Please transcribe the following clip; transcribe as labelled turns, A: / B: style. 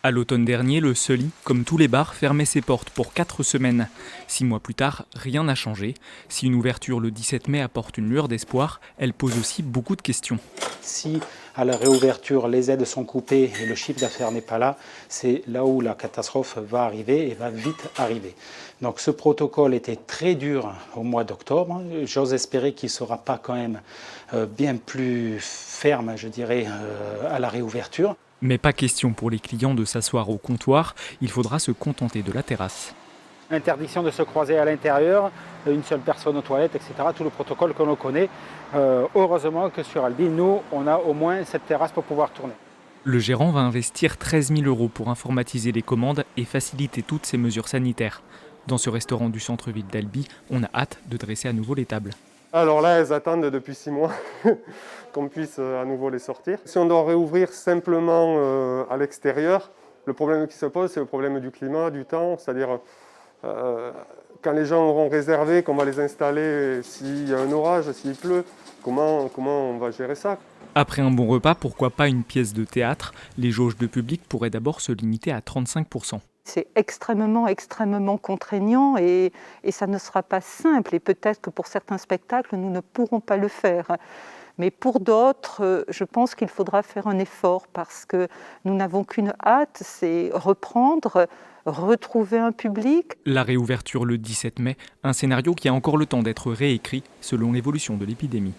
A: À l'automne dernier, le Sully, comme tous les bars, fermait ses portes pour 4 semaines. 6 mois plus tard, rien n'a changé. Si une ouverture le 17 mai apporte une lueur d'espoir, elle pose aussi beaucoup de questions.
B: Si à la réouverture les aides sont coupées et le chiffre d'affaires n'est pas là, c'est là où la catastrophe va arriver et va vite arriver. Donc ce protocole était très dur au mois d'octobre. J'ose espérer qu'il ne sera pas quand même bien plus ferme, je dirais, à la réouverture.
A: Mais pas question pour les clients de s'asseoir au comptoir, il faudra se contenter de la terrasse.
B: Interdiction de se croiser à l'intérieur, une seule personne aux toilettes, etc. Tout le protocole que l'on connaît. Heureusement que sur Albi, nous, on a au moins cette terrasse pour pouvoir tourner.
A: Le gérant va investir 13 000 € pour informatiser les commandes et faciliter toutes ces mesures sanitaires. Dans ce restaurant du centre-ville d'Albi, on a hâte de dresser à nouveau les tables.
C: Alors là, elles attendent depuis 6 mois qu'on puisse à nouveau les sortir. Si on doit réouvrir simplement à l'extérieur, le problème qui se pose, c'est le problème du climat, du temps, c'est-à-dire quand les gens auront réservé, qu'on va les installer, s'il y a un orage, s'il pleut, comment on va gérer ça?
A: Après un bon repas, pourquoi pas une pièce de théâtre? Les jauges de public pourraient d'abord se limiter à 35%.
D: C'est extrêmement contraignant et ça ne sera pas simple. Et peut-être que pour certains spectacles, nous ne pourrons pas le faire. Mais pour d'autres, je pense qu'il faudra faire un effort parce que nous n'avons qu'une hâte, c'est reprendre, retrouver un public.
A: La réouverture le 17 mai, un scénario qui a encore le temps d'être réécrit selon l'évolution de l'épidémie.